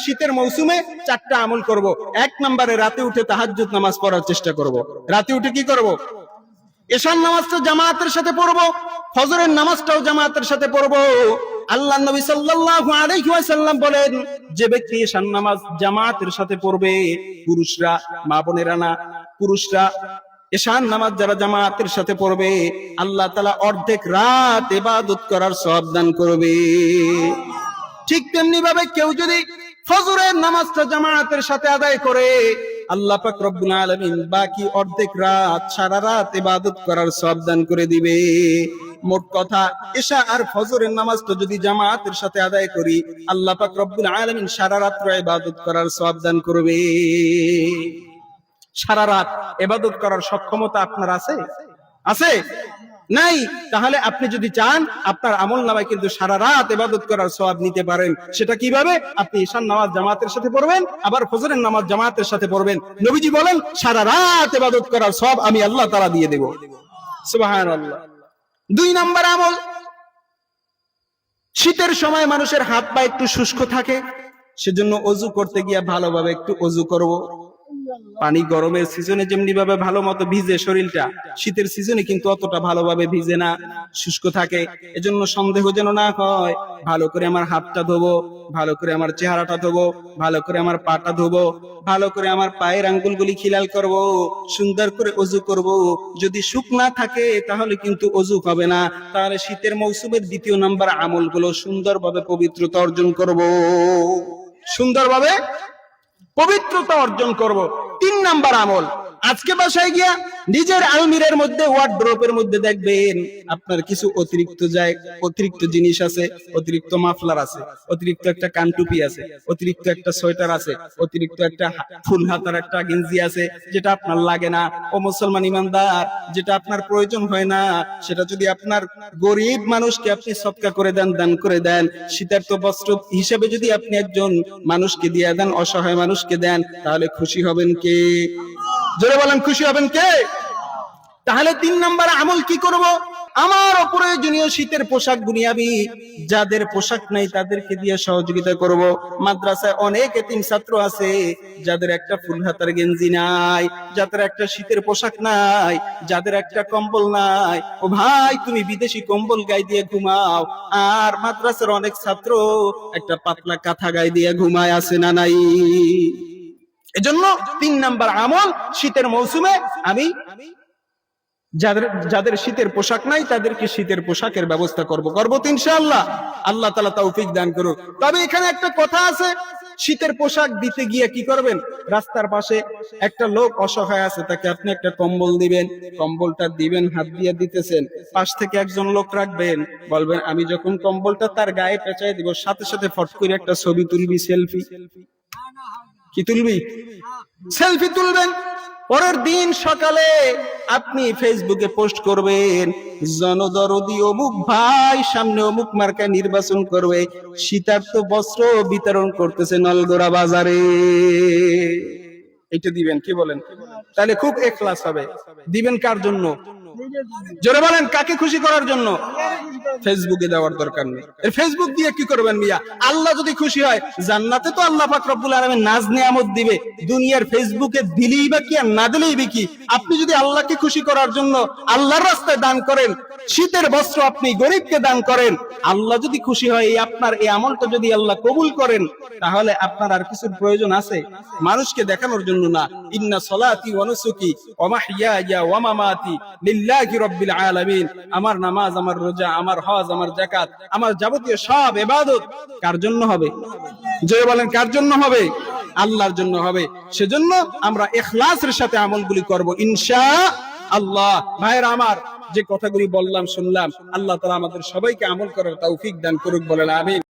শীতের মৌসুমে 4টা আমল করব। 1 নম্বরে রাতে উঠে তাহাজ্জুদ নামাজ পড়ার চেষ্টা করব। রাতে উঠে কি করব? এশার নামাজটা জামাতের সাথে পড়ব, ফজরের নামাজটাও জামাতের সাথে পড়ব। আল্লাহ নবী সাল্লাল্লাহু আলাইহি ওয়াসাল্লাম বলেন, যে ব্যক্তি এশার নামাজ জামাতের সাথে পড়বে, পুরুষরা, মা বোনেরা না, পুরুষরা এশার নামাজ যারা জামাতের সাথে পড়বে, আল্লাহ তাআলা অর্ধেক রাত ইবাদত করার সওয়াব দান করবে। ঠিক তেমনি ভাবে কেউ যদি ফজরের নামাজটা জামাতের সাথে আদায় করে, আল্লাহ পাক রব্বুল আলামিন বাকি অর্ধেক রাত, সারা রাত ইবাদত করার সওয়াব দান করে দিবে। মোট কথা, এশা আর ফজরের নামাজটা যদি জামাতের সাথে আদায় করি, আল্লাহ পাক রব্বুল আলামিন সারা রাত ইবাদত করার সওয়াব দান করবে। সারা রাত ইবাদত করার সক্ষমতা আপনার আছে? আছে? নাই? তাহলে আপনি যদি চান, আপনার আমলনামায় কিন্তু সারা রাত ইবাদত করার সওয়াব নিতে পারেন। সেটা কিভাবে? আপনি ঈশার নামাজ জামাতের সাথে পড়বেন, আবার ফজরের নামাজ জামাতের সাথে পড়বেন। নবীজি বলেন, সারা রাত ইবাদত করার সওয়াব আমি আল্লাহ তাআলা দিয়ে দেব। সুবহানাল্লাহ। 2 নম্বর আমল, শীতের সময় মানুষের হাত পা একটু শুষ্ক থাকে, সেজন্য ওযু করতে গিয়ে ভালোভাবে একটু ওযু করব। পানি গরমের সিজনে যেমনি ভাবে ভালো মতো ভিজে শরীরটা, শীতের সিজনে কিন্তু অতটা ভালোভাবে ভিজে না, শুষ্ক থাকে। এজন্য সন্দেহ যেন না হয়, ভালো করে আমার হাতটা ধোবো, ভালো করে আমার চেহারাটা ধোবো, ভালো করে আমার পাটা ধোবো, ভালো করে আমার পায়ের আঙ্গুলগুলি খিলাল করব, সুন্দর করে ওযু করব। যদি শুকনা থাকে তাহলে কিন্তু ওযু হবে না। তাহলে শীতের মৌসুমের 2 নম্বর আমলগুলো সুন্দরভাবে পবিত্রতা অর্জন করব, সুন্দরভাবে পবিত্রতা অর্জন করব। 3 নাম্বার আমল, আজকে বাসায় গিয়া নিজের আলমিরার মধ্যে, ওয়ার্ডরোবের মধ্যে দেখবেন আপনার কিছু অতিরিক্ত জিনিস আছে, অতিরিক্ত মাফলার আছে, অতিরিক্ত একটা কানটুপি আছে, অতিরিক্ত একটা সোয়েটার আছে, অতিরিক্ত একটা ফুল হাতার একটা গেঞ্জি আছে, যেটা আপনার লাগে না। ও মুসলমান ইমানদার, যেটা আপনার প্রয়োজন হয় না, সেটা যদি আপনার গরিব মানুষকে আপনি সদকা করে দেন, দান করে দেন, শীতার্ত বস্ত্র হিসেবে যদি আপনি একজন মানুষকে দিয়ে দেন, অসহায় মানুষকে দেন, তাহলে খুশি হবেন কে? জোরে বলেন, খুশি হবেন কে? তাহলে 3 নম্বর আমল কি করব? আমার অপ্রয়োজনীয় শীতের পোশাক বুনিয়াবি, যাদের পোশাক নাই তাদেরকে দিয়ে সহযোগিতা করব। মাদ্রাসায় অনেক এতিম ছাত্র আছে, যাদের একটা ফুল হাতার গেঞ্জি নাই, যাদের একটা শীতের পোশাক নাই, যাদের একটা কম্বল নাই। ও ভাই, তুমি বিদেশি কম্বল গায়ে দিয়ে ঘুমাও, আর মাদ্রাসার অনেক ছাত্র একটা পাতলা কাঁথা গায়ে দিয়ে ঘুমায়, আছে না নাই? এজন্য 3 নাম্বার আমল, শীতের মৌসুমে আমি যাদের শীতের পোশাক নাই তাদেরকে শীতের পোশাকের ব্যবস্থা করব তো ইনশাআল্লাহ। আল্লাহ তাআলা তৌফিক দান করুন। তবে এখানে একটা কথা আছে, শীতের পোশাক দিতে গিয়ে কি করবেন? রাস্তার পাশে একটা লোক অসহায় আছে, তাকে আপনি একটা কম্বল দিবেন, কম্বলটা দিবেন, হাত দিয়ে দিতেছেন, পাশ থেকে একজন লোক রাখবেন, বলবেন আমি যখন কম্বলটা তার গায়ে পেঁচায় দিব, সাথে সাথে ফট করে একটা ছবি তুলবি, সেলফি। কি তুলবি? সেলফি তুলবেন। পরের দিন সকালে আপনি ফেসবুকে পোস্ট করবেন, জনদরদি অমুক ভাই সামনে অমুক মার্কা নির্বাচন করবে, শীতার্ত বস্ত্র বিতরণ করতেছে নলগোড়া বাজারে। এটা দিবেন, কি বলেন? তাহলে খুব ইখলাস হবে। দিবেন কার জন্য? জোরে বলেন, কাকে খুশি করার জন্য? ফেসবুকে দেওয়ার দরকার নেই। ফেসবুক দিয়ে কি করবেন মিয়া? আল্লাহ যদি খুশি হয়, জান্নাতে তো আল্লাহ পাক রব্বুল আলামিন নাজ নিয়ামত দিবে। দুনিয়ার ফেসবুকে দিলেই বা কি আর না দিলেই বা কি? আপনি যদি আল্লাহকে খুশি করার জন্য আল্লাহর রাস্তায় দান করেন, শীতের বস্ত্র আপনি গরিবকে দান করেন, আল্লাহ যদি খুশি হয়, এই আপনার এই আমলটা যদি আল্লাহ কবুল করেন, তাহলে আপনার আর কিছুর প্রয়োজন আছে? মানুষকে দেখানোর জন্য না। ইন্না সলাতি ওয়া নুসুকি ওয়া মাহইয়ায়া ওয়া মামাতি লিল্লাহি রাব্বিল আলামিন। আমার নামাজ, আমার রোজা, আমার হজ, আমার যাকাত, আমার যাবতীয় সব ইবাদত কার জন্য হবে? জোরে বলেন, কার জন্য হবে? আল্লাহর জন্য হবে। সেজন্য আমরা ইখলাসের সাথে আমলগুলি করব ইনশাআল্লাহ। ভাইরা আমার, যে কথাগুলি বললাম শুনলাম, আল্লাহ তাআলা আমাদের সবাইকে আমল করার তৌফিক দান করুক, বলেন আমিন।